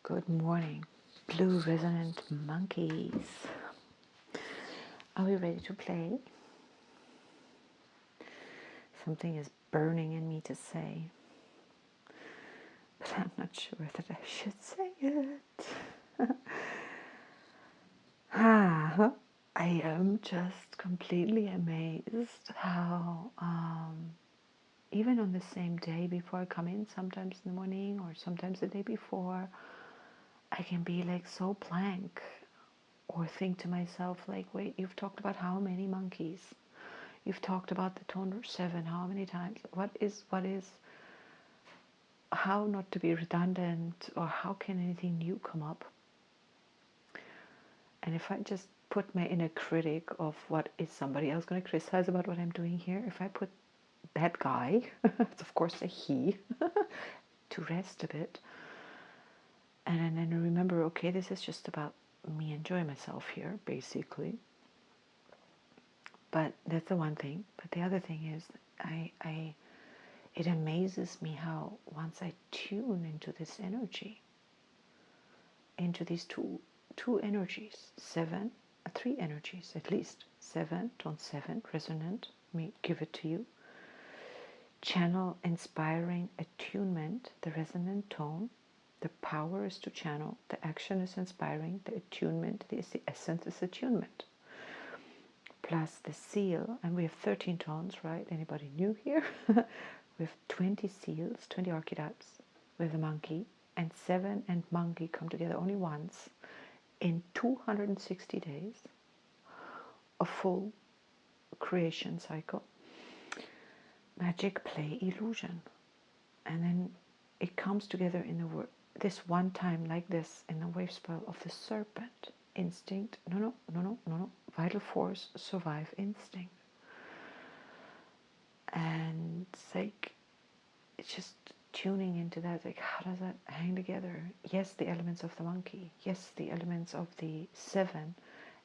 Good morning, blue resonant monkeys. Are we ready to play? Something is burning in me to say, but I'm not sure that I should say it. I am just completely amazed how, even on the same day before I come in, sometimes in the morning or sometimes the day before, I can be like so blank or think to myself like, wait, you've talked about how many monkeys? You've talked about the tone 7 how many times? What is, how not to be redundant, or how can anything new come up? And if I just put my inner critic of what is somebody else going to criticize about what I'm doing here, if I put that guy, it's of course a he, to rest a bit, and then remember, okay, this is just about me enjoying myself here, basically. But that's the one thing. But the other thing is, it amazes me how once I tune into this energy, into these two energies, 7, 3 energies at least, 7, tone 7, resonant, me give it to you. Channel, inspiring, attunement, the resonant tone. The power is to channel, the action is inspiring, the attunement, the essence is attunement. Plus the seal, and we have 13 tones, right? Anybody new here? We have 20 seals, 20 archetypes with the monkey, and 7 and monkey come together only once in 260 days, a full creation cycle. Magic, play, illusion. And then it comes together in the this one time like this in the wave spell of the serpent. Instinct, no, vital force, survive, instinct. And it's like, it's just tuning into that, like, how does that hang together? Yes, the elements of the monkey, yes, the elements of the 7,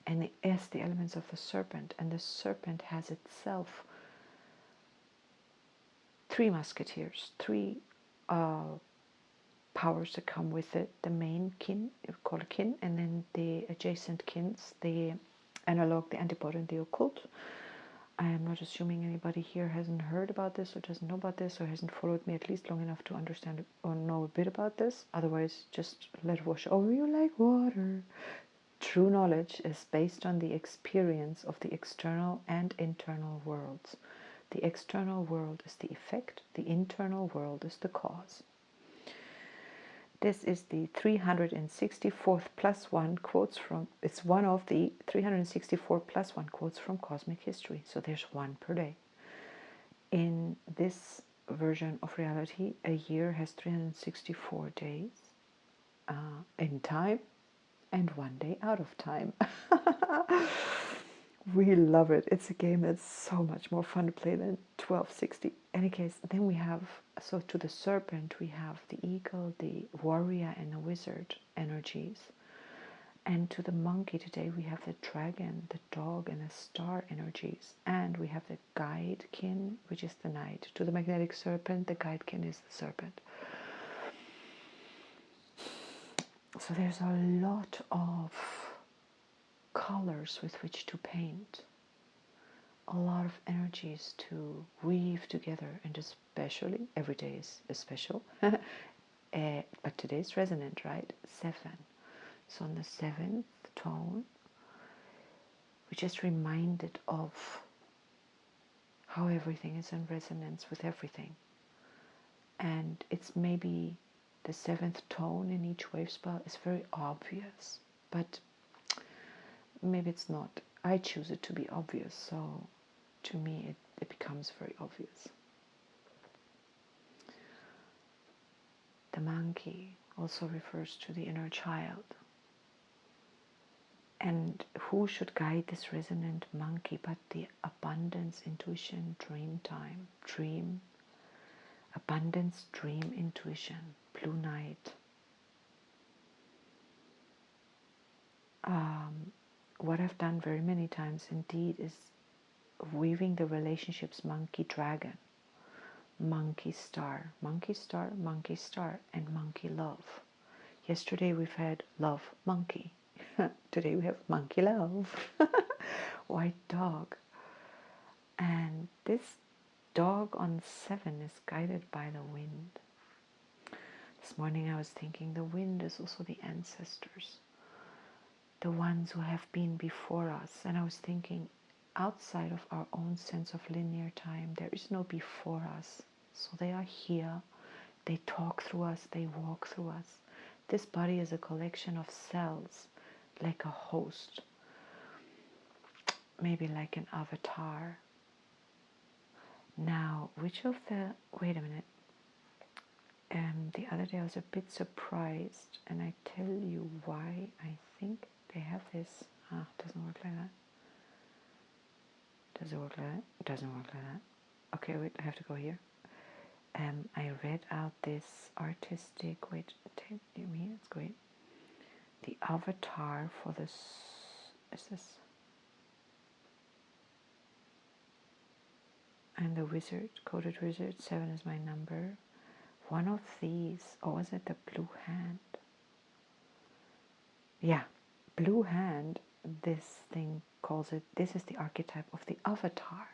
and yes, the elements of the serpent. And the serpent has itself 3 musketeers, 3 powers that come with it. The main kin, called a kin, and then the adjacent kins, the analog, the antipode, and the occult. I am not assuming anybody here hasn't heard about this or doesn't know about this or hasn't followed me at least long enough to understand or know a bit about this. Otherwise, just let it wash over you like water. True knowledge is based on the experience of the external and internal worlds. The external world is the effect, the internal world is the cause. This is the 364th plus 1 quotes from, it's one of the 364 plus 1 quotes from Cosmic History. So there's one per day. In this version of reality, a year has 364 days in time and 1 day out of time. We love it. It's a game that's so much more fun to play than 1260. In any case, then we have, so to the serpent, we have the eagle, the warrior, and the wizard energies. And to the monkey today, we have the dragon, the dog, and the star energies. And we have the guide kin, which is the knight. To the magnetic serpent, the guide kin is the serpent. So there's a lot of colors with which to paint, a lot of energies to weave together, and especially every day is special. But today's resonant, right? 7. So on the 7th tone, we're just reminded of how everything is in resonance with everything. And it's maybe the 7th tone in each wave spell is very obvious, but maybe it's not. I choose it to be obvious, so to me it becomes very obvious. The monkey also refers to the inner child. And who should guide this resonant monkey but the abundance, intuition, dream time, dream, abundance, dream, intuition, blue night. What I've done very many times indeed is weaving the relationships monkey-dragon, monkey-star, monkey-star, monkey-star, and monkey-love. Yesterday we've had love monkey. Today we have monkey love. White dog. And this dog on 7 is guided by the wind. This morning I was thinking the wind is also the ancestors, the ones who have been before us. And I was thinking, outside of our own sense of linear time, there is no before us. So they are here, they talk through us, they walk through us. This body is a collection of cells, like a host, maybe like an avatar. Now, which of the, wait a minute, the other day I was a bit surprised, and I tell you why. I think they have this, doesn't work like that. Does it work like that? It doesn't work like that. Okay, wait, I have to go here. I read out this artistic, wait, you mean it's great. The avatar for this, is this? And the wizard, coded wizard, 7 is my number. One of these, or is it the blue hand? Yeah, blue hand, this thing calls it, this is the archetype of the avatar.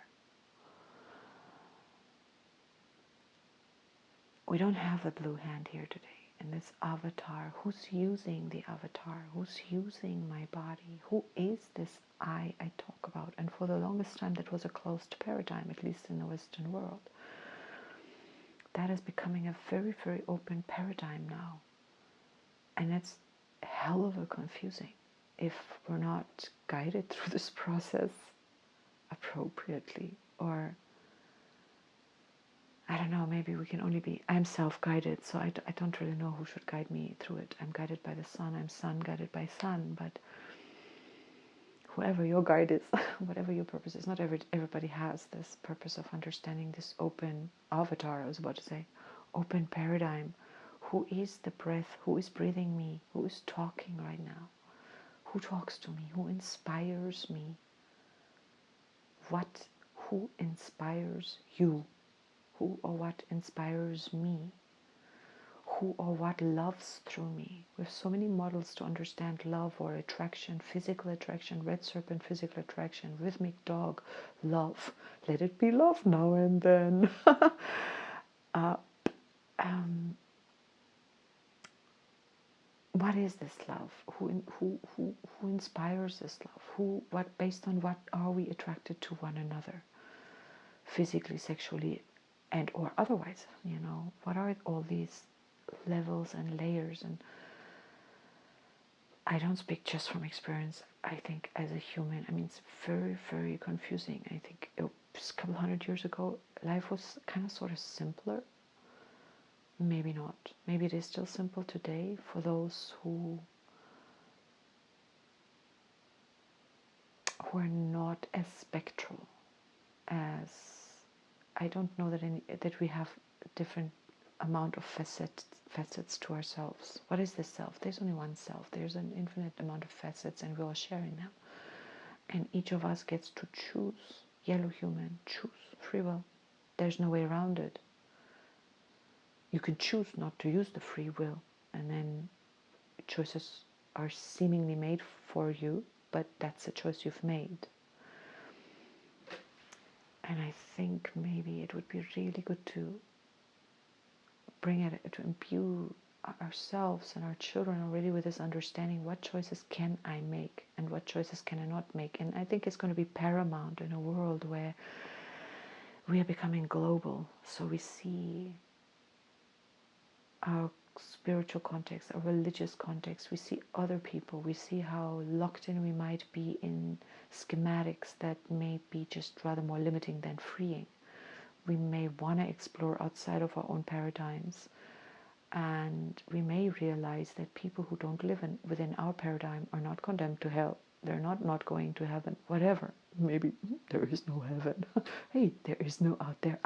We don't have the blue hand here today. And this avatar, who's using the avatar? Who's using my body? Who is this I talk about? And for the longest time that was a closed paradigm, at least in the Western world. That is becoming a very, very open paradigm now. And it's hell of a confusing if we're not guided through this process appropriately. Or I don't know, maybe we can only be, I'm self-guided, so I don't really know who should guide me through it. I'm guided by the sun, I'm sun guided by sun, but whoever your guide is, whatever your purpose is, not everybody has this purpose of understanding this open avatar, I was about to say, open paradigm. Who is the breath? Who is breathing me? Who is talking right now? Who talks to me? Who inspires me? Who inspires you? Who or what inspires me? Who or what loves through me? We have so many models to understand love or attraction, physical attraction, red serpent, physical attraction, rhythmic dog, love. Let it be love now and then. What is this love? Who inspires this love? Based on what are we attracted to one another? Physically, sexually, and or otherwise, what are all these levels and layers? And I don't speak just from experience. I think as a human, it's very, very confusing. I think a couple hundred years ago, life was kind of sort of simpler. Maybe not. Maybe it is still simple today for those who are not as spectral as, I don't know that we have a different amount of facets to ourselves. What is this self? There's only one self. There's an infinite amount of facets, and we're all sharing them. And each of us gets to choose. Yellow human, choose. Free will. There's no way around it. You can choose not to use the free will, and then choices are seemingly made for you, but that's a choice you've made. And I think maybe it would be really good to bring it, to imbue ourselves and our children already with this understanding, what choices can I make and what choices can I not make. And I think it's going to be paramount in a world where we are becoming global. So we see our spiritual context, our religious context, we see other people, we see how locked in we might be in schematics that may be just rather more limiting than freeing. We may want to explore outside of our own paradigms, and we may realize that people who don't live within our paradigm are not condemned to hell. They're not going to heaven, whatever. Maybe there is no heaven. Hey, there is no out there.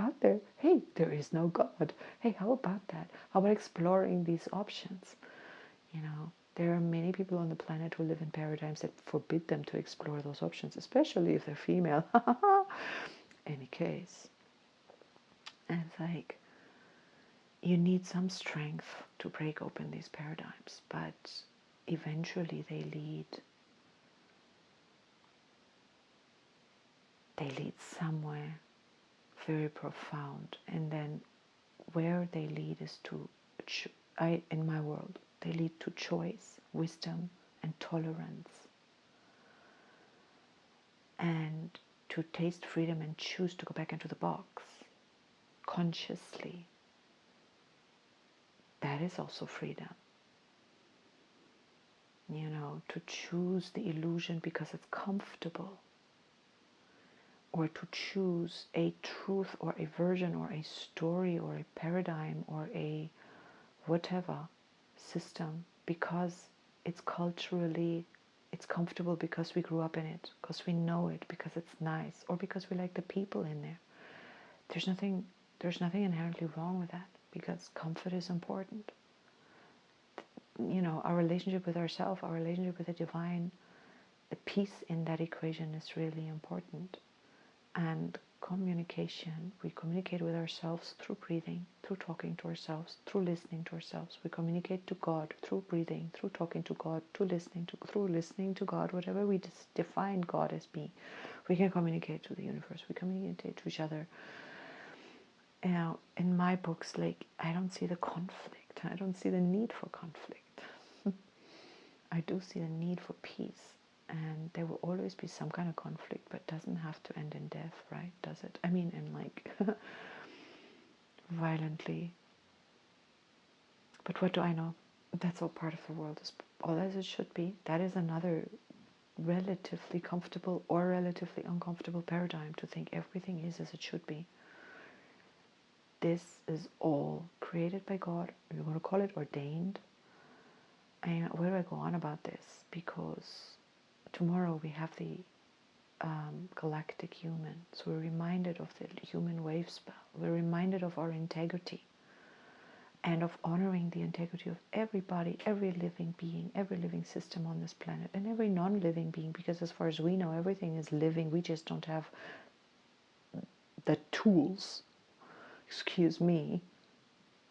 Hey, there is no God. Hey, how about that? How about exploring these options? There are many people on the planet who live in paradigms that forbid them to explore those options, especially if they're female. Any case. And it's like, you need some strength to break open these paradigms, but eventually they lead somewhere very profound. And then where they lead is to, in my world, they lead to choice, wisdom, and tolerance, and to taste freedom and choose to go back into the box consciously. That is also freedom. You know, to choose the illusion because it's comfortable, or to choose a truth or a version or a story or a paradigm or a whatever system because it's culturally, it's comfortable, because we grew up in it, because we know it, because it's nice, or because we like the people in there. There's nothing inherently wrong with that, because comfort is important. You know, our relationship with ourselves, our relationship with the divine, the peace in that equation is really important. And communication, we communicate with ourselves through breathing, through talking to ourselves, through listening to ourselves. We communicate to God through breathing, through talking to God, through listening to God, whatever we define God as being. We can communicate to the universe, we communicate to each other. Now, in my books, like, I don't see the conflict. I don't see the need for conflict. I do see the need for peace. And there will always be some kind of conflict, but doesn't have to end in death, right? Does it? I mean, in like violently. But what do I know? That's all part of the world. Is all as it should be. That is another relatively comfortable or relatively uncomfortable paradigm, to think everything is as it should be. This is all created by God. You want to call it ordained. And where do I go on about this? Because tomorrow we have the galactic human. So we're reminded of the human wave spell. We're reminded of our integrity and of honoring the integrity of everybody, every living being, every living system on this planet, and every non-living being, because as far as we know, everything is living. We just don't have the tools, excuse me,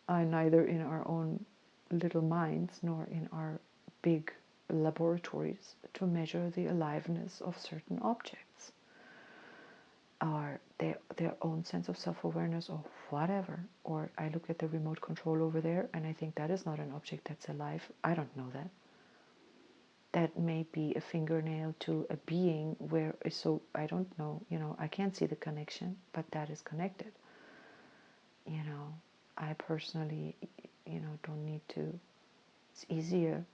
neither in our own little minds nor in our big laboratories to measure the aliveness of certain objects, or their own sense of self-awareness, or whatever. Or I look at the remote control over there and I think that is not an object that's alive. I don't know that. That may be a fingernail to a being where, so I don't know, you know, I can't see the connection, but that is connected. You know, I personally, you know, don't need to, it's easier.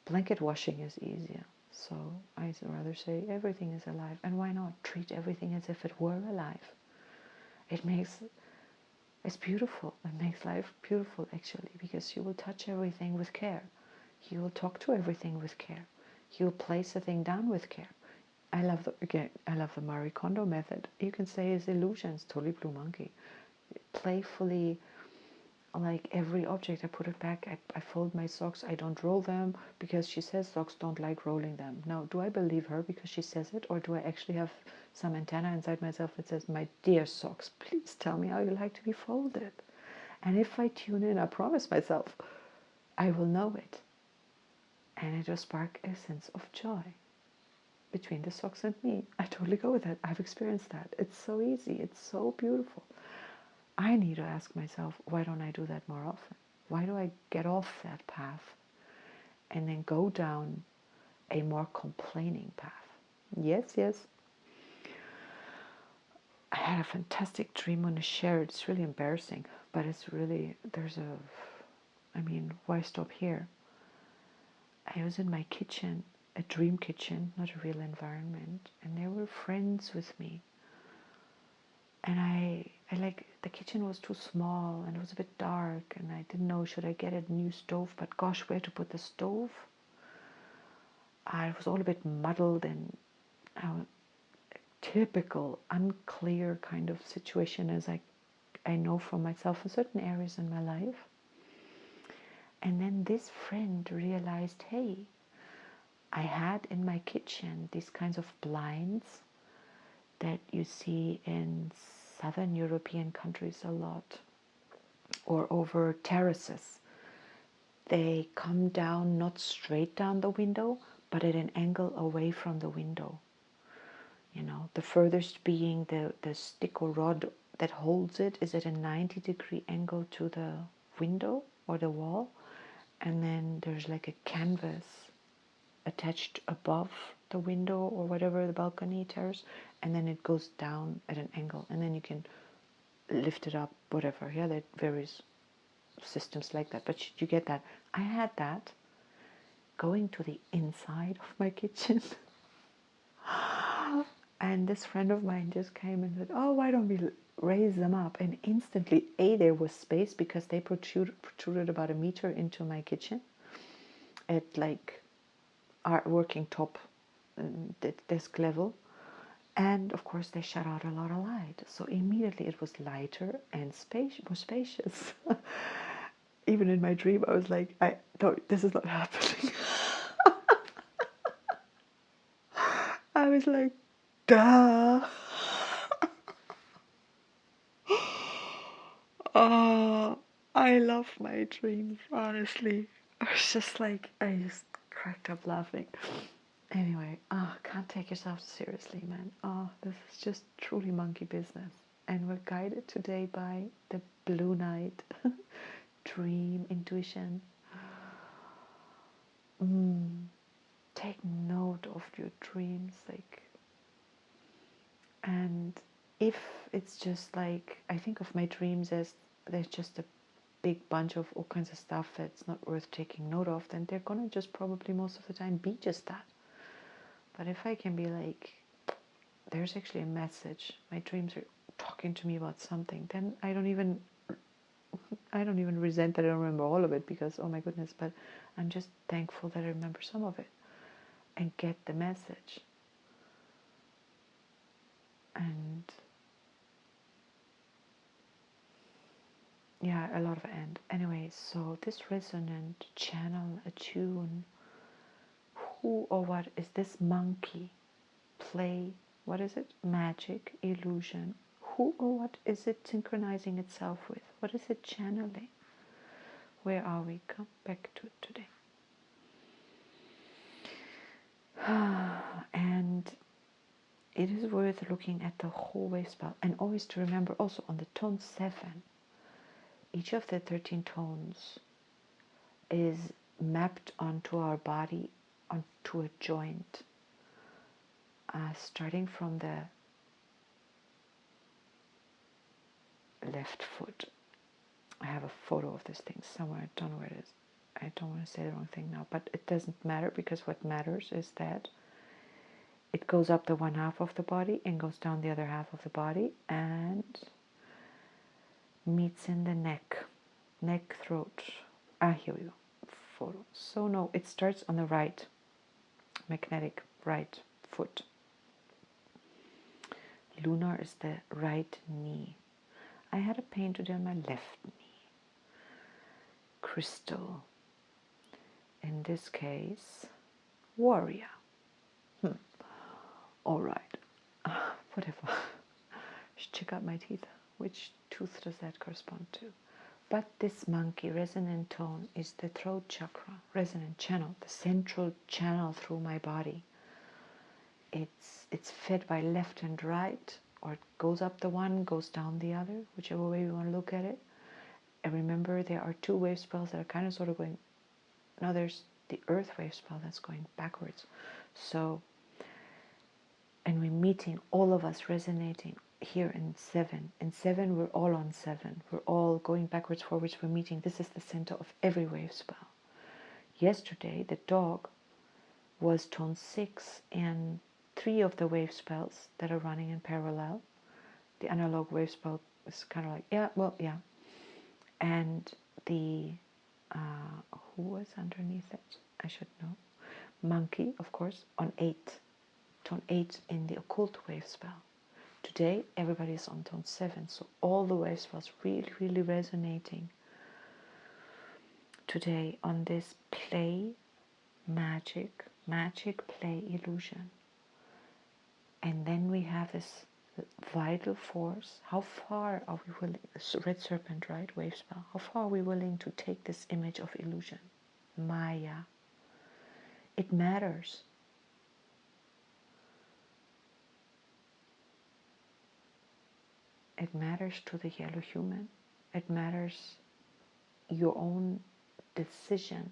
Blanket washing is easier. So I'd rather say everything is alive. And why not treat everything as if it were alive? It's beautiful. It makes life beautiful, actually, because you will touch everything with care. You will talk to everything with care. You will place a thing down with care. I love the Marie Kondo method. You can say it's illusions, totally blue monkey. Playfully, like every object, I put it back. I fold my socks. I don't roll them because she says socks don't like rolling them. Now, do I believe her because she says it, or do I actually have some antenna inside myself that says, my dear socks, please tell me how you like to be folded? And if I tune in, I promise myself, I will know it. And it will spark a sense of joy between the socks and me. I totally go with that. I've experienced that. It's so easy. It's so beautiful. I need to ask myself, why don't I do that more often? Why do I get off that path and then go down a more complaining path? Yes. I had a fantastic dream. I'm going to share it. It's really embarrassing, but it's really, why stop here? I was in my kitchen, a dream kitchen, not a real environment, and there were friends with me. And I like, the kitchen was too small and it was a bit dark, and I didn't know, should I get a new stove? But gosh, where to put the stove? I was all a bit muddled, and typical unclear kind of situation, as I know from myself in certain areas in my life. And then this friend realized, hey, I had in my kitchen these kinds of blinds that you see in southern European countries a lot. or over terraces. They come down not straight down the window, but at an angle away from the window. You know, the furthest being the stick or rod that holds it is at a 90-degree angle to the window or the wall. And then there's like a canvas attached above the window or whatever, the balcony, terrace, and then it goes down at an angle, and then you can lift it up, whatever. Yeah, there are various systems like that, but you get that. I had that going to the inside of my kitchen. And this friend of mine just came and said, oh, why don't we raise them up? And instantly, there was space because they protruded about a meter into my kitchen at like our working top desk level. And of course, they shut out a lot of light. So immediately it was lighter and more spacious. Even in my dream, I was like, no, this is not happening. I was like, duh. Oh, I love my dreams, honestly. I was just like, I just cracked up laughing. Anyway, can't take yourself seriously, man. This is just truly monkey business. And we're guided today by the blue night, dream, intuition. Take note of your dreams, like, and if it's just like, I think of my dreams as there's just a big bunch of all kinds of stuff that's not worth taking note of, then they're gonna just probably most of the time be just that. But if I can be like, there's actually a message, my dreams are talking to me about something, then I don't even resent that I don't remember all of it, because oh my goodness, but I'm just thankful that I remember some of it and get the message. And yeah, a lot of end. Anyway, so this resonant channel, attune, who or what is this monkey? Play, what is it? Magic, illusion. Who or what is it synchronizing itself with? What is it channeling? Where are we? Come back to it today. And it is worth looking at the whole wave spell, and always to remember also on the tone 7, each of the 13 tones is mapped onto our body, onto a joint, starting from the left foot. I have a photo of this thing somewhere, I don't know where it is. I don't want to say the wrong thing now, but it doesn't matter, because what matters is that it goes up the one half of the body and goes down the other half of the body and meets in the neck, throat. Here we go, photo. So no, it starts on the right, magnetic right foot. Lunar is the right knee. I had a pain today on my left knee. Crystal, in this case, warrior. All right, whatever. Should check out my teeth. Which tooth does that correspond to? But this monkey resonant tone is the throat chakra, resonant channel, the central channel through my body. It's fed by left and right, or it goes up the one, goes down the other, whichever way you want to look at it. And remember, there are two wave spells that are kind of sort of going. Now there's the earth wave spell that's going backwards. So, and we're meeting, all of us resonating here in 7. In 7, we're all on 7. We're all going backwards, forwards. We're meeting. This is the center of every wave spell. Yesterday, the dog was tone 6 in 3 of the wave spells that are running in parallel. The analog wave spell is kind of like, yeah. And the, who was underneath it? I should know. Monkey, of course, on 8. Tone 8 in the occult wave spell. Today, everybody is on tone 7, so all the wave spells really, really resonating today on this play, magic play illusion. And then we have this vital force. How far are we willing, red serpent, right, wave spell, how far are we willing to take this image of illusion, Maya? It matters. It matters to the yellow human. It matters your own decision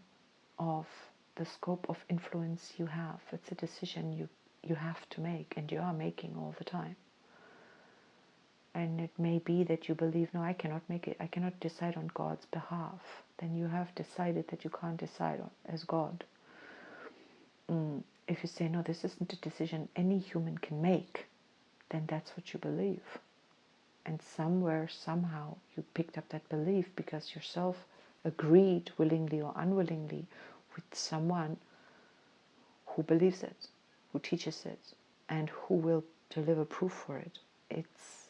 of the scope of influence you have. It's a decision you have to make, and you are making all the time. And it may be that you believe, no, I cannot make it, I cannot decide on God's behalf. Then you have decided that you can't decide as God. If you say, no, this isn't a decision any human can make, then that's what you believe. And somewhere, somehow, you picked up that belief because yourself agreed, willingly or unwillingly, with someone who believes it, who teaches it, and who will deliver proof for it. It's,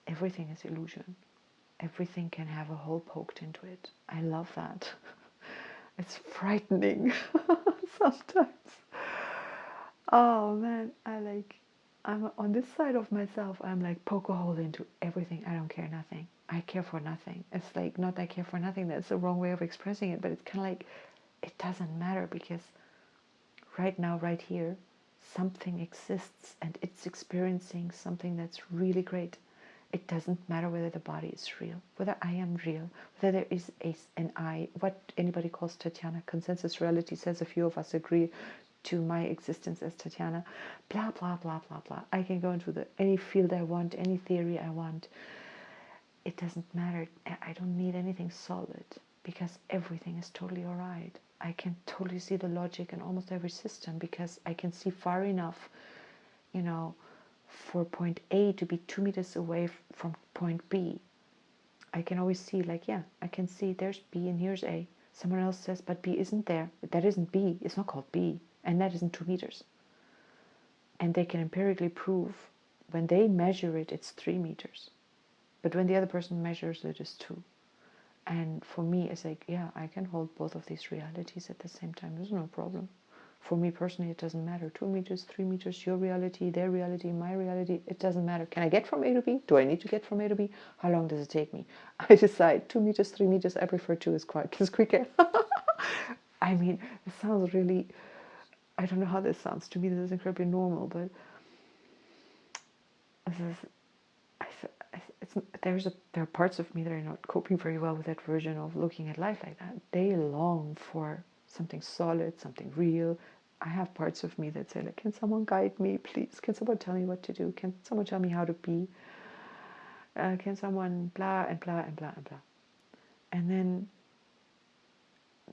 everything is illusion. Everything can have a hole poked into it. I love that. It's frightening sometimes. Oh man, I'm on this side of myself. I'm like, poke a hole into everything. I don't care nothing. I care for nothing. It's like, not I care for nothing. That's the wrong way of expressing it. But it's kind of like, it doesn't matter because right now, right here, something exists and it's experiencing something that's really great. It doesn't matter whether the body is real, whether I am real, whether there is an I, what anybody calls Tatiana. Consensus reality says a few of us agree to my existence as Tatiana. Blah, blah, blah, blah, blah. I can go into any field I want, any theory I want. It doesn't matter. I don't need anything solid because everything is totally all right. I can totally see the logic in almost every system because I can see far enough, for point A to be 2 meters away from point B. I can always see, I can see there's B and here's A. Someone else says, but B isn't there. That isn't B. It's not called B. And that isn't 2 meters. And they can empirically prove when they measure it, it's 3 meters. But when the other person measures it, it's 2. And for me, it's like, I can hold both of these realities at the same time. There's no problem. For me personally, it doesn't matter. 2 meters, 3 meters, your reality, their reality, my reality, it doesn't matter. Can I get from A to B? Do I need to get from A to B? How long does it take me? I decide 2 meters, 3 meters, I prefer 2 is quicker. I mean, it sounds really, I don't know how this sounds. To me, this is incredibly normal, but there are parts of me that are not coping very well with that version of looking at life like that. They long for something solid, something real. I have parts of me that say, like, can someone guide me, please? Can someone tell me what to do? Can someone tell me how to be? Can someone blah and blah and blah and blah? And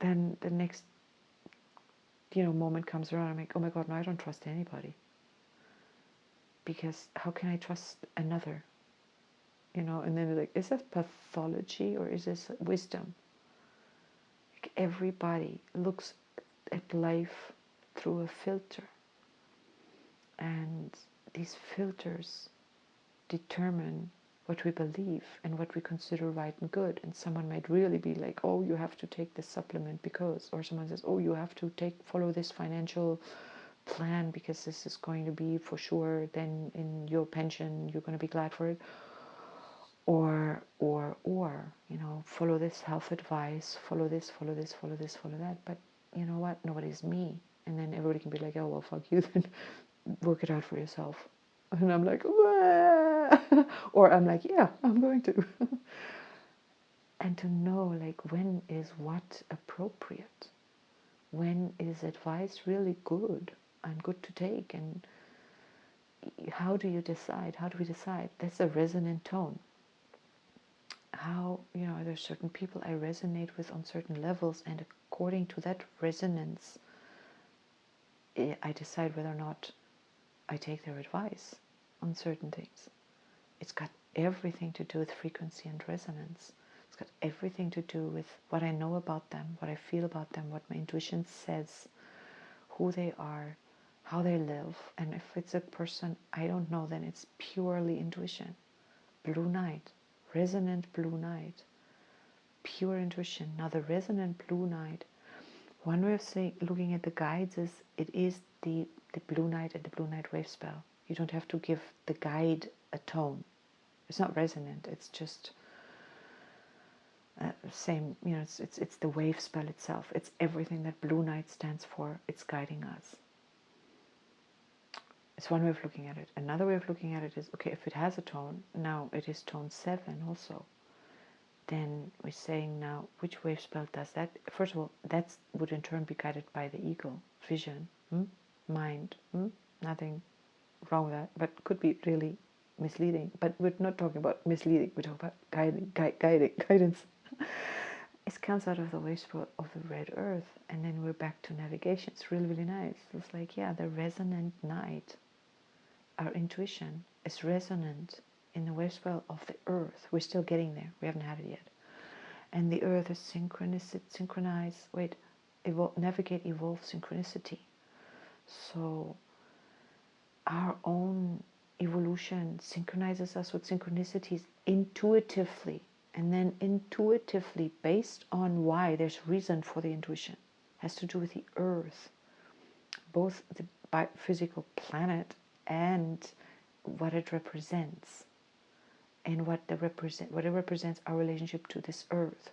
then the next, moment comes around. I'm like, oh my God, no, I don't trust anybody. Because how can I trust another? And then they're like, is this pathology or is this wisdom? Like, everybody looks at life through a filter. And these filters determine what we believe and what we consider right and good. And someone might really be like, oh, you have to take this supplement because, or someone says, oh, you have to follow this financial plan because this is going to be for sure, then in your pension, you're going to be glad for it. Or, follow this health advice, follow this, follow this, follow this, follow that. But you know what? Nobody's me. And then everybody can be like, oh, well, fuck you, then work it out for yourself. And I'm like, wah! Or I'm like, yeah, I'm going to. And to know, like, when is what appropriate? When is advice really good and good to take? And how do you decide? How do we decide? That's a resonant tone. How, there's certain people I resonate with on certain levels, and according to that resonance, I decide whether or not I take their advice on certain things. It's got everything to do with frequency and resonance. It's got everything to do with what I know about them, what I feel about them, what my intuition says, who they are, how they live. And if it's a person I don't know, then it's purely intuition. Blue night, resonant blue night, pure intuition. Now the resonant blue night One way of looking at the guides is it is the blue night and the blue night wave spell. You don't have to give the guide a tone. It's not resonant. It's just same. You know, it's the wave spell itself. It's everything that blue night stands for. It's guiding us. It's one way of looking at it. Another way of looking at it is, okay, if it has a tone, now it is tone 7 also. Then we're saying now, which wave spell does that? First of all, that would in turn be guided by the ego, vision, mind. Nothing wrong with that, but could be really misleading. But we're not talking about misleading, we're talking about guidance. It comes out of the wave spell of the red earth, and then we're back to navigation. It's really, really nice. It's like, yeah, the resonant night. Our intuition is resonant in the wave spell of the earth. We're still getting there. We haven't had it yet. And the earth is navigate, evolve, synchronicity. So our own evolution synchronizes us with synchronicities intuitively. And then intuitively, based on why, there's reason for the intuition. It has to do with the earth, both the physical planet and what it represents, and what it represents our relationship to this earth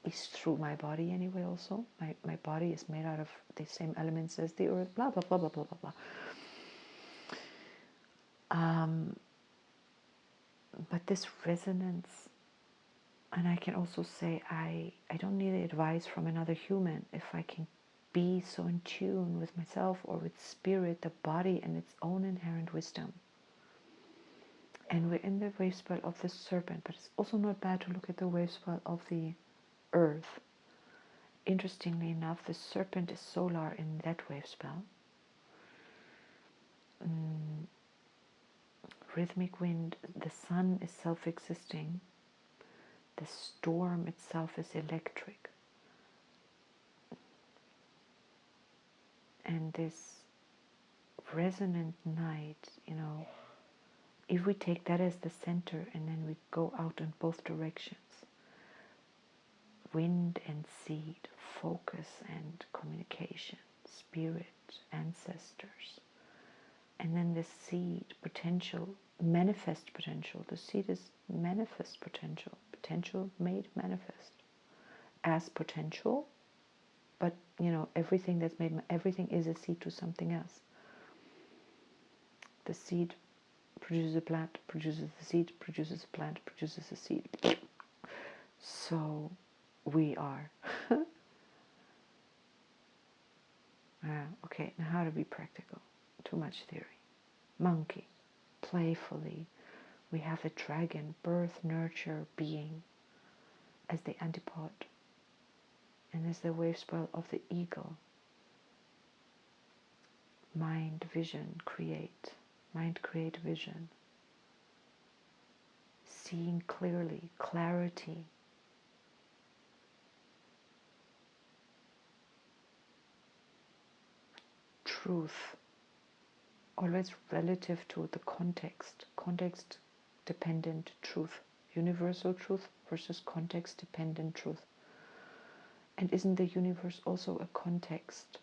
is through my body anyway. Also, my body is made out of the same elements as the earth. Blah blah blah blah blah blah blah. But this resonance, and I can also say I don't need advice from another human if I can be so in tune with myself or with spirit, the body, and its own inherent wisdom. And we're in the wave spell of the serpent, but it's also not bad to look at the wave spell of the earth. Interestingly enough, the serpent is solar in that wave spell. Rhythmic wind, the sun is self-existing. The storm itself is electric. And this resonant night, you know, if we take that as the center and then we go out in both directions, wind and seed, focus and communication, spirit, ancestors, and then the seed, potential, manifest potential. The seed is manifest potential, potential made manifest as potential. But you know, everything that's made, everything is a seed to something else. The seed produces a plant, produces the seed, produces a plant, produces a seed. So we are. Okay, now how to be practical? Too much theory. Monkey, playfully. We have the dragon, birth, nurture, being, as the antipod. And as the wave spell of the eagle. Mind, vision, create. Mind, create, vision. Seeing clearly, clarity. Truth. Always relative to the context. Context dependent truth. Universal truth versus context dependent truth. And isn't the universe also a context?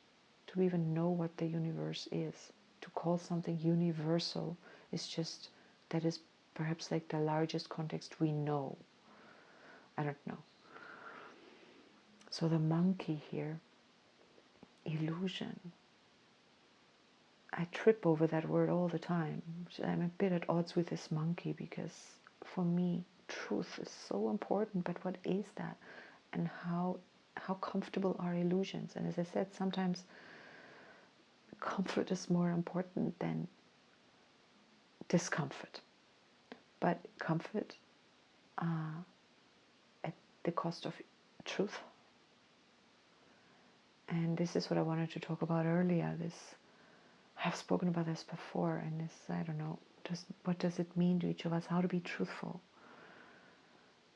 To even know what the universe is, to call something universal is just, that is perhaps like the largest context we know. I don't know. So the monkey here, illusion. I trip over that word all the time. I'm a bit at odds with this monkey because for me, truth is so important. But what is that? And how comfortable are illusions? And as I said, sometimes comfort is more important than discomfort. But comfort at the cost of truth. And this is what I wanted to talk about earlier. I've spoken about this before, and this, I don't know, just what does it mean to each of us? How to be truthful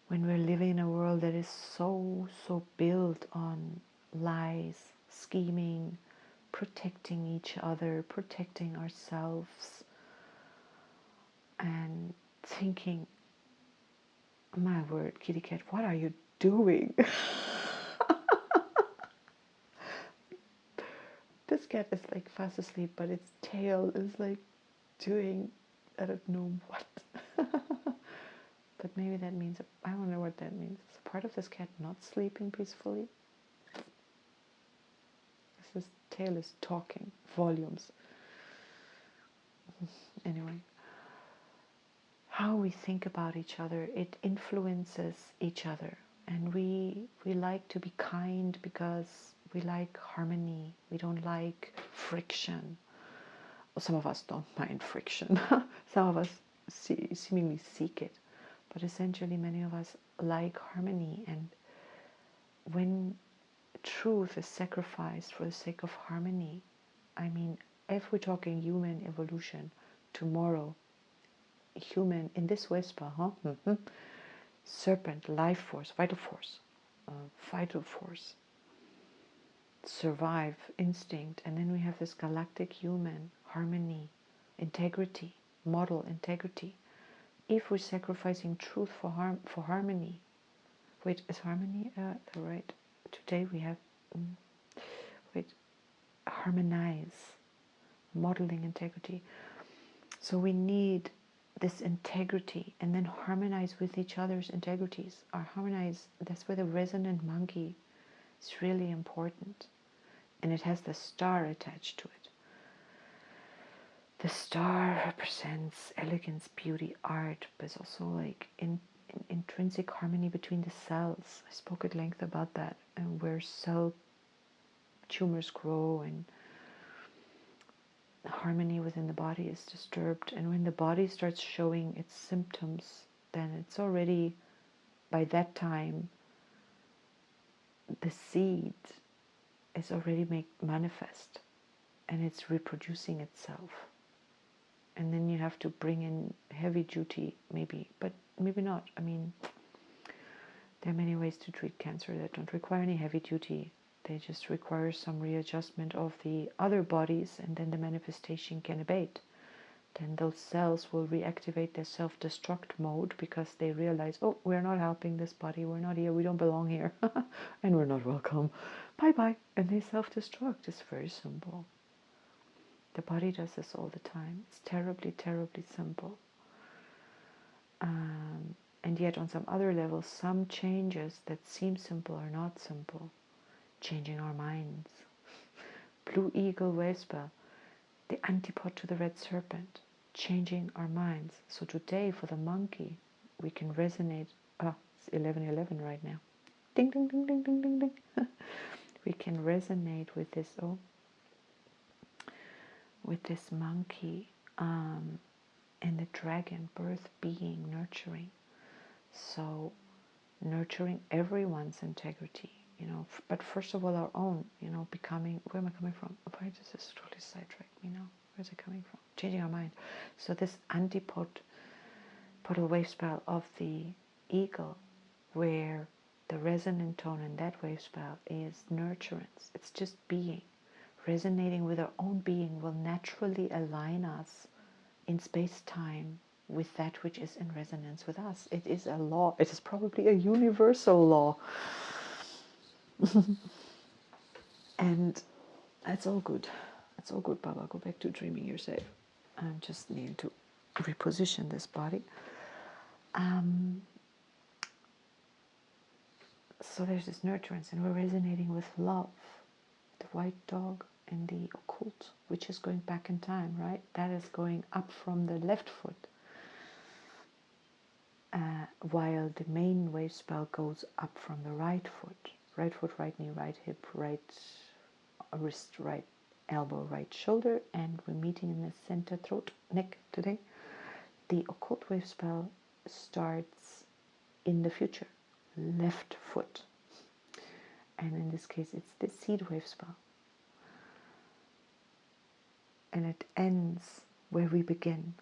when we're living in a world that is so built on lies, scheming, protecting each other, protecting ourselves, and thinking, my word, kitty cat, what are you doing? This cat is like fast asleep, but its tail is like doing, I don't know what. But maybe that means, I don't know what that means. Is part of this cat not sleeping peacefully? This tail is talking volumes. Anyway, how we think about each other, it influences each other. And we like to be kind because we like harmony. We don't like friction. Well, some of us don't mind friction. Some of us seemingly seek it. But essentially, many of us like harmony. And when truth is sacrificed for the sake of harmony, I mean, if we're talking human evolution, tomorrow, human in this Vespa, serpent, life force, vital force, survive, instinct, and then we have this galactic human, harmony, integrity, model integrity. If we're sacrificing truth for harmony, wait, is harmony right? Today we have harmonize, modeling integrity. So we need this integrity, and then harmonize with each other's integrities. Or harmonize. That's where the resonant monkey is really important, and it has the star attached to it. The star represents elegance, beauty, art, but it's also like intrinsic harmony between the cells. I spoke at length about that, and where cell tumors grow and harmony within the body is disturbed. And when the body starts showing its symptoms, then it's already, by that time, the seed is already manifest, and it's reproducing itself. And then you have to bring in heavy duty, maybe, but maybe not. I mean, there are many ways to treat cancer that don't require any heavy duty. They just require some readjustment of the other bodies, and then the manifestation can abate. Then those cells will reactivate their self-destruct mode because they realize, oh, we're not helping this body, we're not here, we don't belong here, and we're not welcome. Bye-bye. And they self-destruct. It's very simple. The body does this all the time. It's terribly, terribly simple. And yet on some other levels, some changes that seem simple are not simple. Changing our minds. Blue eagle wave spell, the antipode to the red serpent. Changing our minds. So today for the monkey, we can resonate. It's 11:11 right now. Ding, ding, ding, ding, ding, ding, ding. We can resonate with this. With this monkey and the dragon, birth, being, nurturing. So nurturing everyone's integrity, but first of all our own, becoming, where am I coming from? Why does this totally sidetrack me now? Where's it coming from? Changing our mind. So this antipodal wave spell of the eagle, where the resonant tone in that wave spell is nurturance. It's just being. Resonating with our own being will naturally align us in space-time with that which is in resonance with us. It is a law. It is probably a universal law. And it's all good. It's all good, Baba. Go back to dreaming. You're safe. I just need to reposition this body. So there's this nurturance, and we're resonating with love. The white dog and the occult, which is going back in time, right? That is going up from the left foot, while the main wave spell goes up from the right foot. Right foot, right knee, right hip, right wrist, right elbow, right shoulder, and we're meeting in the center throat, neck today. The occult wave spell starts in the future, left foot. And in this case, it's the seed wave spell. And it ends where we begin,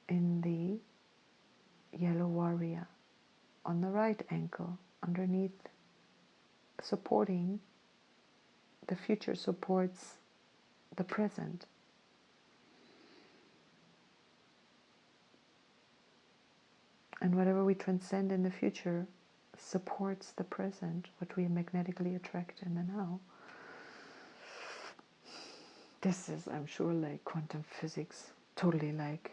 in the yellow warrior, on the right ankle, underneath, supporting, the future supports the present. And whatever we transcend in the future supports the present, what we magnetically attract in the now. this is, I'm sure, like quantum physics, totally like,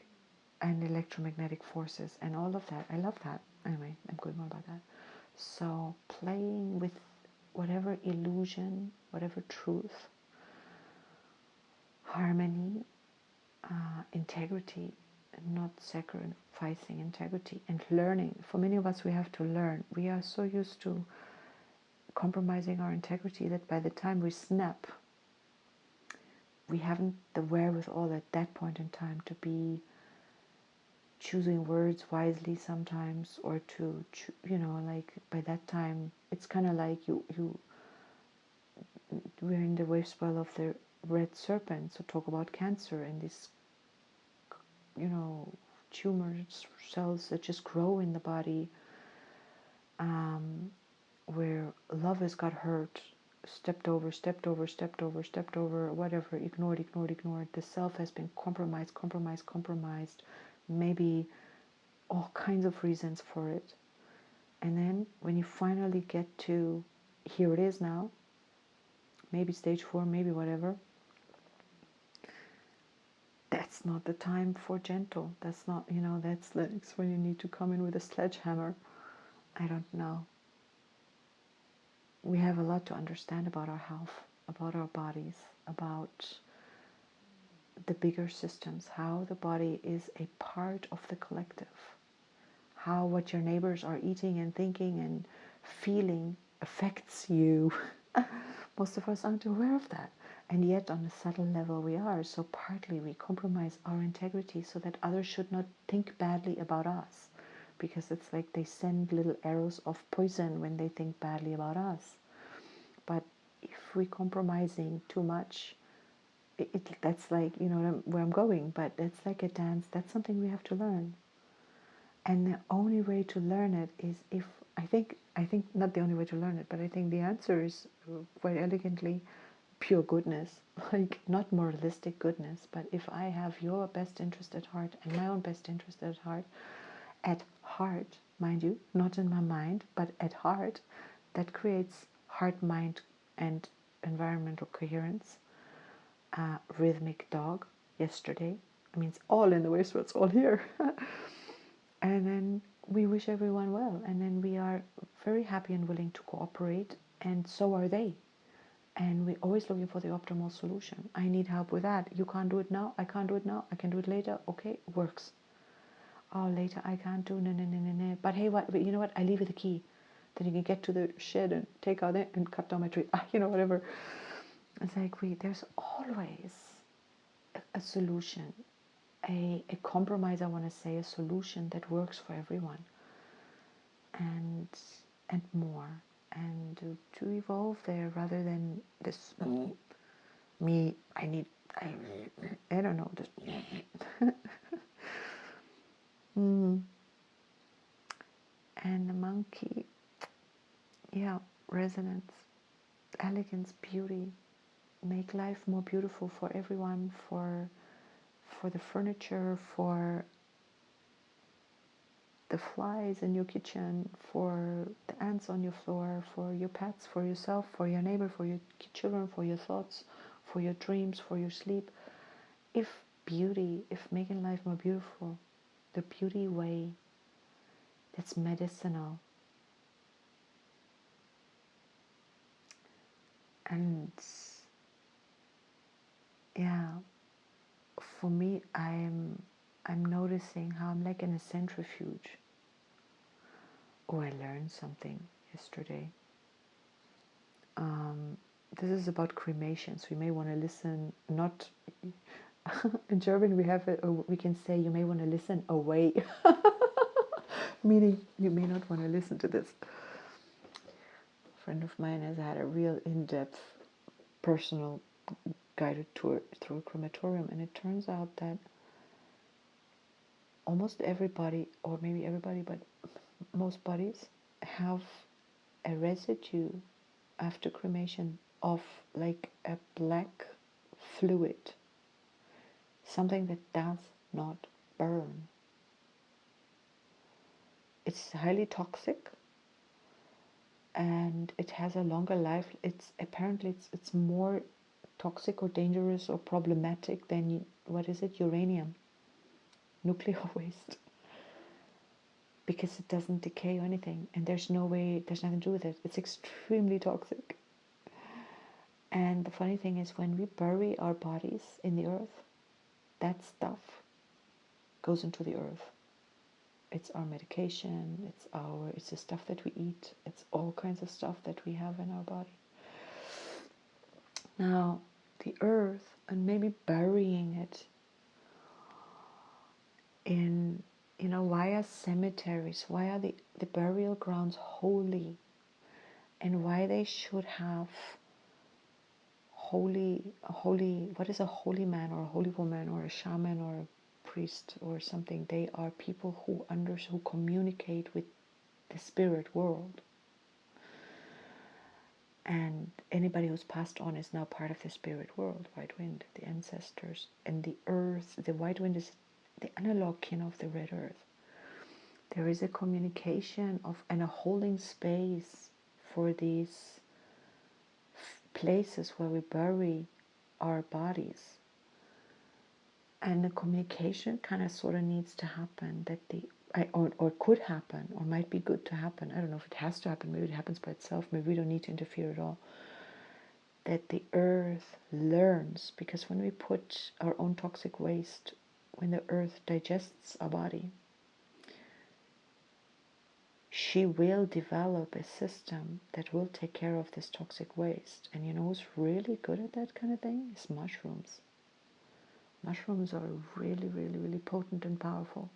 and electromagnetic forces and all of that. I love that. Anyway, I'm going on about that. So playing with whatever illusion, whatever truth, harmony, integrity, not sacrificing integrity, and learning. For many of us, we have to learn. We are so used to compromising our integrity that by the time we snap, we haven't the wherewithal at that point in time to be choosing words wisely sometimes, or to, like by that time, it's kind of like we're in the wave spell of the red serpent. So talk about cancer and this, tumor cells that just grow in the body, where love has got hurt, stepped over, whatever, ignored. The self has been compromised, maybe all kinds of reasons for it. And then when you finally get to, here it is now, maybe stage 4, maybe whatever, that's not the time for gentle. That's not, that's when you need to come in with a sledgehammer. I don't know. We have a lot to understand about our health, about our bodies, about the bigger systems, how the body is a part of the collective, how what your neighbors are eating and thinking and feeling affects you. Most of us aren't aware of that. And yet on a subtle level we are. So partly we compromise our integrity so that others should not think badly about us. Because it's like they send little arrows of poison when they think badly about us. But if we're compromising too much, that's like, where I'm going, but it's like a dance. That's something we have to learn. And the only way to learn it is if, I think not the only way to learn it, but I think the answer is quite elegantly pure goodness, like not moralistic goodness, but if I have your best interest at heart and my own best interest at heart, mind you, not in my mind, but at heart, that creates heart, mind, and environmental coherence. Rhythmic dog yesterday. I mean, it's all in the way, so it's all here. And then we wish everyone well, and then we are very happy and willing to cooperate, and so are they. And we're always looking for the optimal solution. I need help with that. You can't do it now. I can't do it now. I can do it later. Okay, works. Oh, later I can't do. No. But hey, you know what? I leave you the key. Then you can get to the shed and take out it and cut down my tree. Whatever. It's like there's always a solution, a compromise. I want to say a solution that works for everyone, and more, and to evolve there rather than this me. I don't know this. And the monkey, yeah, resonance, elegance, beauty, make life more beautiful for everyone, for the furniture, for the flies in your kitchen, for the ants on your floor, for your pets, for yourself, for your neighbor, for your children, for your thoughts, for your dreams, for your sleep. If making life more beautiful, the beauty way, that's medicinal. And yeah, for me, I'm noticing how I'm like in a centrifuge. Oh, I learned something yesterday. This is about cremation, so you may want to listen. Not in German, we can say you may want to listen away, meaning you may not want to listen to this. A friend of mine has had a real in-depth, personal, guided tour through a crematorium, and it turns out that almost everybody, or maybe everybody, but most bodies have a residue after cremation of like a black fluid, something that does not burn. It's highly toxic and it has a longer life. It's apparently it's more toxic or dangerous or problematic than, what is it, uranium, nuclear waste, because it doesn't decay or anything, and there's nothing to do with it. It's extremely toxic. And the funny thing is, when we bury our bodies in the earth, that stuff goes into the earth. It's our medication, it's the stuff that we eat, it's all kinds of stuff that we have in our body. Now, the earth, and maybe burying it in, why are cemeteries, why are the burial grounds holy, and why they should have what is a holy man or a holy woman or a shaman or a priest or something? They are people who communicate with the spirit world. And anybody who's passed on is now part of the spirit world. White wind, the ancestors, and the earth. The white wind is the analog kin of the red earth. There is a communication and a holding space for these places where we bury our bodies. And the communication kind of sort of needs to happen, or could happen, or might be good to happen. I don't know if it has to happen. Maybe it happens by itself. Maybe we don't need to interfere at all. That the earth learns, because when we put our own toxic waste, when the earth digests our body, she will develop a system that will take care of this toxic waste. And who's really good at that kind of thing? Is mushrooms. Mushrooms are really, really, really potent and powerful.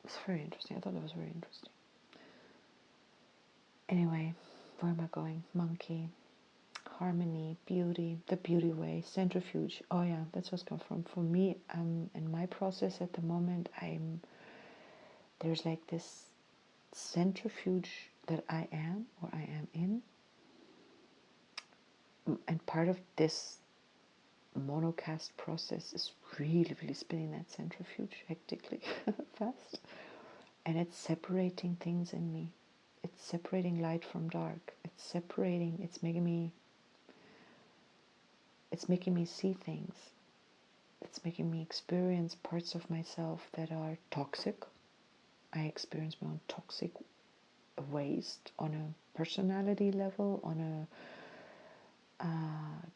It's very interesting. I thought it was very interesting. Anyway, where am I going? Monkey, harmony, beauty, the beauty way, centrifuge. Oh yeah, that's what's come from. For me, in my process at the moment, there's like this centrifuge that I am in. And part of this monocast process is really, really spinning that centrifuge hectically fast. And it's separating things in me. It's separating light from dark. It's making me see things. It's making me experience parts of myself that are toxic. I experience my own toxic waste on a personality level, on a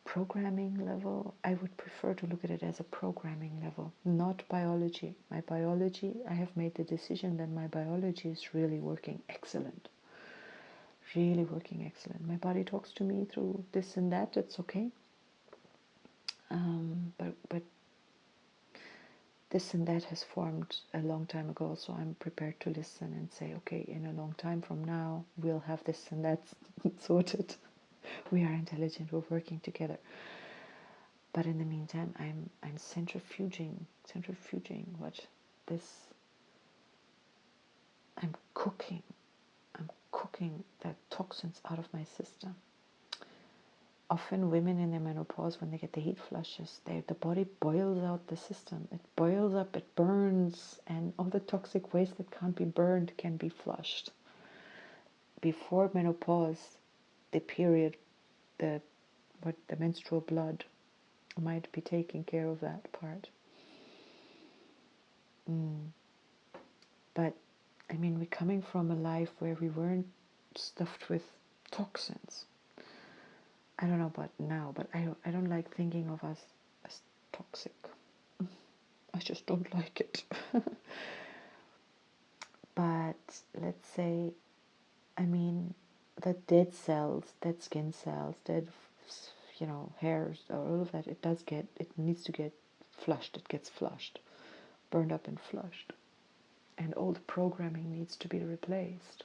programming level. I would prefer to look at it as a programming level, not biology. My biology, I have made the decision that my biology is really working excellent. Really working excellent. My body talks to me through this and that. It's okay. But this and that has formed a long time ago, so I'm prepared to listen and say, okay, in a long time from now, we'll have this and that sorted. We are intelligent, we're working together. But in the meantime, I'm centrifuging what this, I'm cooking the toxins out of my system. Often women in their menopause, when they get the heat flushes, the body boils out the system. It boils up, it burns, and all the toxic waste that can't be burned can be flushed. Before menopause, the period, the menstrual blood might be taking care of that part. But I mean, we're coming from a life where we weren't stuffed with toxins. I don't know about now, but I don't like thinking of us as toxic. I just don't like it. But let's say, I mean, the dead cells, dead skin cells, dead, hairs, or all of that, it needs to get flushed. It gets flushed, burned up and flushed. And all the programming needs to be replaced.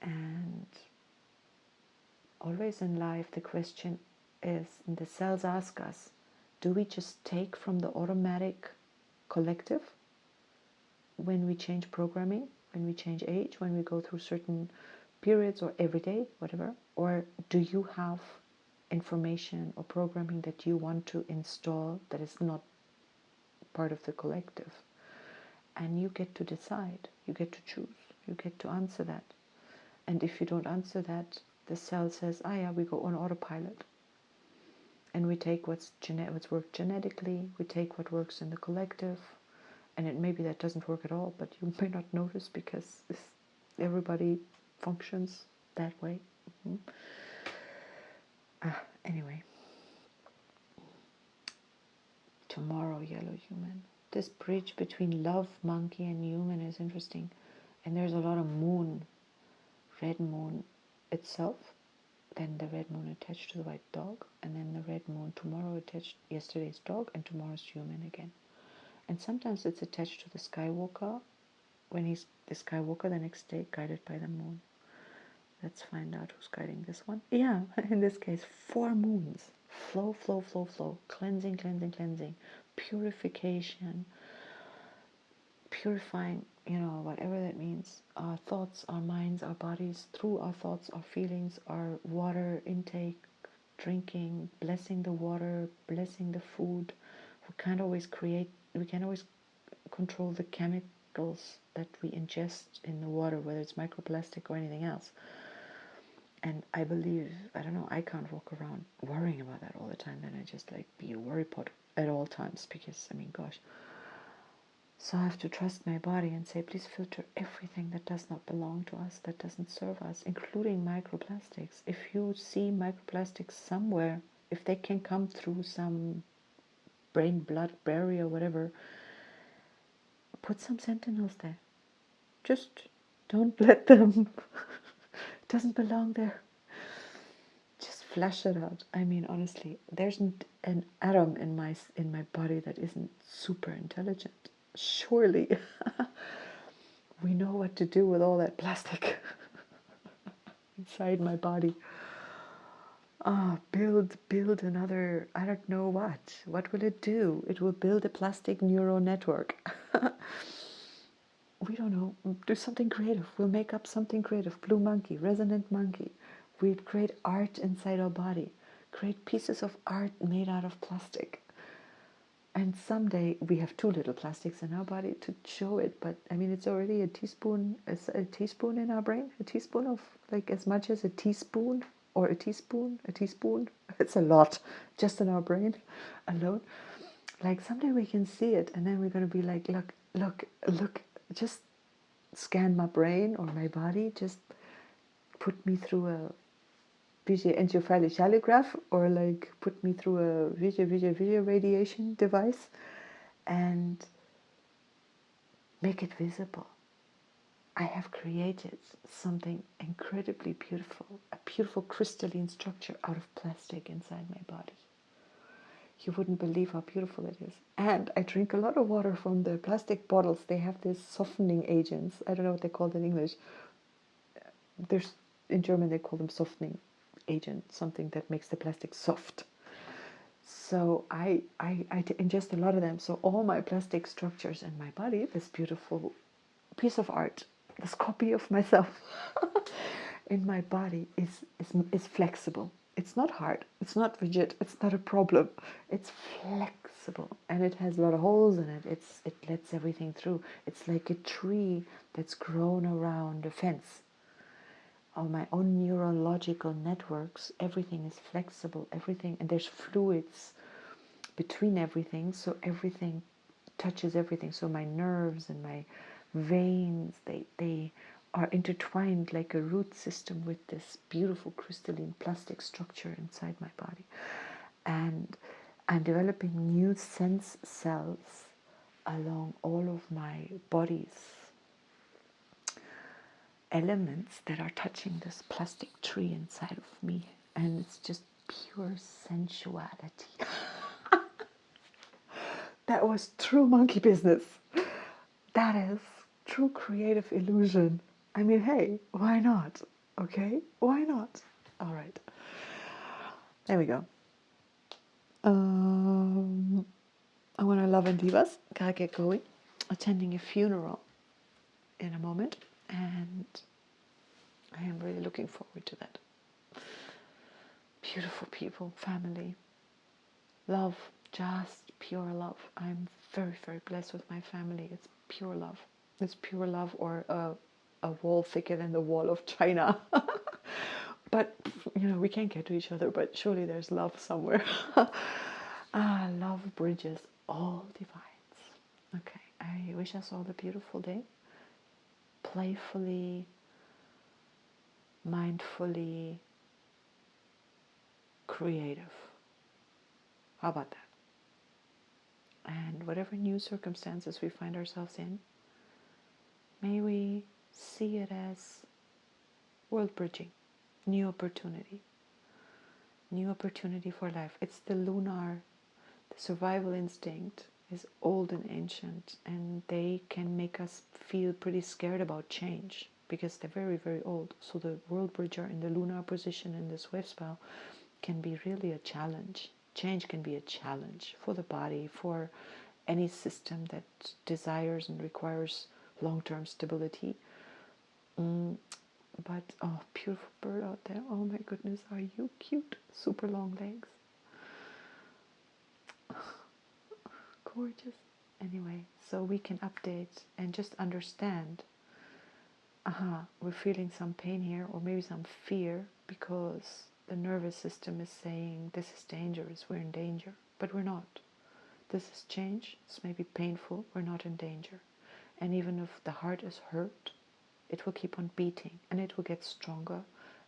And always in life, the question is, and the cells ask us, do we just take from the automatic collective when we change programming, when we change age, when we go through certain periods or every day, whatever? Or do you have information or programming that you want to install that is not part of the collective? And you get to decide, you get to choose, you get to answer that. And if you don't answer that, the cell says, ah, yeah, we go on autopilot. And we take what's worked genetically, we take what works in the collective, and maybe that doesn't work at all, but you may not notice because everybody functions that way. Anyway, tomorrow, yellow human. This bridge between love, monkey, and human is interesting. And there's a lot of moon, red moon itself, then the red moon attached to the white dog, and then the red moon tomorrow attached yesterday's dog, and tomorrow's human again. And sometimes it's attached to the Skywalker, when he's the Skywalker the next day, guided by the moon. Let's find out who's guiding this one. Yeah, in this case, 4 moons. Flow, flow, flow, flow. Cleansing, cleansing, cleansing. Purification. Purifying, whatever that means. Our thoughts, our minds, our bodies, through our thoughts, our feelings, our water intake, drinking, blessing the water, blessing the food. We can't always control the chemicals that we ingest in the water, whether it's microplastic or anything else. And I believe, I don't know, I can't walk around worrying about that all the time. Then I just be a worry pot at all times because, gosh. So I have to trust my body and say, please filter everything that does not belong to us, that doesn't serve us, including microplastics. If you see microplastics somewhere, if they can come through some brain-blood barrier or whatever, put some sentinels there. Just don't let them. It doesn't belong there. Just flush it out. Honestly, there's an atom in my body that isn't super intelligent. Surely we know what to do with all that plastic inside my body. Build another, I don't know what. What will it do? It will build a plastic neural network. We don't know. Do something creative. We'll make up something creative. Blue monkey, resonant monkey. We'd create art inside our body. Create pieces of art made out of plastic. And someday we have 2 little plastics in our body to show it. But it's already a teaspoon in our brain. A teaspoon of as much as a teaspoon or a teaspoon. It's a lot just in our brain alone. Someday we can see it, and then we're going to be look. Just scan my brain or my body. Just put me through a encephalograph or put me through a video radiation device and make it visible. I have created something incredibly beautiful, a beautiful crystalline structure out of plastic inside my body. You wouldn't believe how beautiful it is. And I drink a lot of water from the plastic bottles. They have these softening agents. I don't know what they're called in English. In German they call them softening agent, something that makes the plastic soft. So I ingest a lot of them. So all my plastic structures in my body, this beautiful piece of art, this copy of myself in my body is flexible. It's not hard. It's not rigid. It's not a problem. It's flexible, and it has a lot of holes in it. It lets everything through. It's like a tree that's grown around a fence. All my own neurological networks, everything is flexible, everything, and there's fluids between everything, so everything touches everything. So my nerves and my veins, they are intertwined like a root system with this beautiful crystalline plastic structure inside my body. And I'm developing new sense cells along all of my body's elements that are touching this plastic tree inside of me, and it's just pure sensuality. That was true monkey business. That is true creative illusion. Hey, why not? Okay, why not? All right, there we go. I want to love and divas. Gotta get going. Attending a funeral in a moment, and I am really looking forward to that. Beautiful people, family, love, just pure love. I'm very, very blessed with my family. It's pure love. It's pure love, or a wall thicker than the wall of China. But, we can't get to each other, but surely there's love somewhere. Love bridges all divides. Okay, I wish us all a beautiful day. Playfully, mindfully, creative. How about that? And whatever new circumstances we find ourselves in, may we see it as world bridging, new opportunity for life. It's the survival instinct is old and ancient, and they can make us feel pretty scared about change because they're very, very old. So the world bridger in the lunar position in this wave spell can be really a challenge. Change can be a challenge for the body, for any system that desires and requires long-term stability. But, oh, beautiful bird out there. Oh my goodness, are you cute? Super long legs. Gorgeous. Anyway, so we can update and just understand, we're feeling some pain here, or maybe some fear, because the nervous system is saying this is dangerous, we're in danger, but we're not. This is change, it's maybe painful, we're not in danger. And even if the heart is hurt, it will keep on beating, and it will get stronger,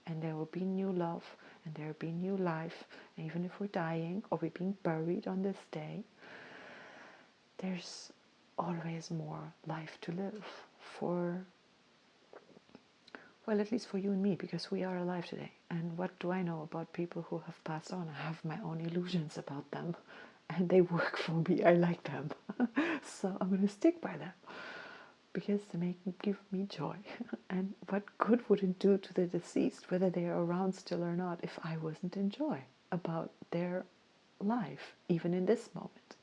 and there will be new love, and there will be new life. And even if we're dying or we're being buried on this day, there's always more life to live for, well, at least for you and me, because we are alive today. And what do I know about people who have passed on? I have my own illusions about them, and they work for me. I like them. So I'm going to stick by them, because they give me joy. And what good would it do to the deceased, whether they are around still or not, if I wasn't in joy about their life, even in this moment,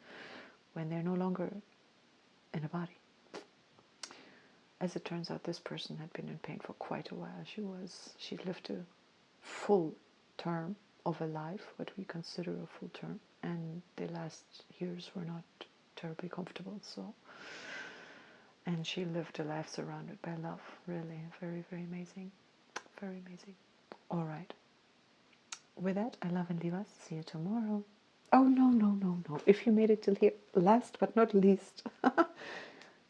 when they're no longer in a body? As it turns out, this person had been in pain for quite a while. She lived a full term of a life, what we consider a full term, and the last years were not terribly comfortable. And she lived a life surrounded by love. Really, very, very amazing. Very amazing. All right. With that, I love and leave us. See you tomorrow. Oh, no. If you made it till here, last but not least,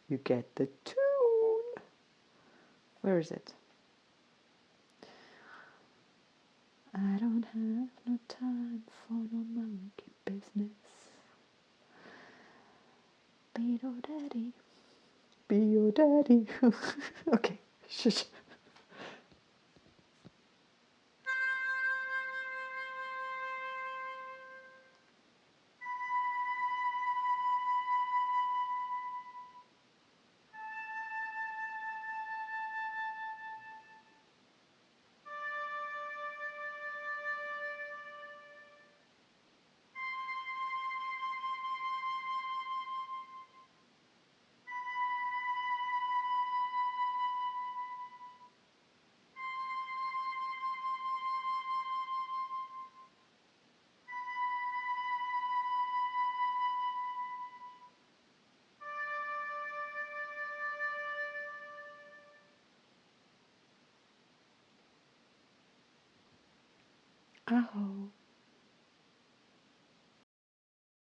you get the tune. Where is it? I don't have no time for no monkey business. Be your daddy. Be your daddy. Okay, shush. Aho.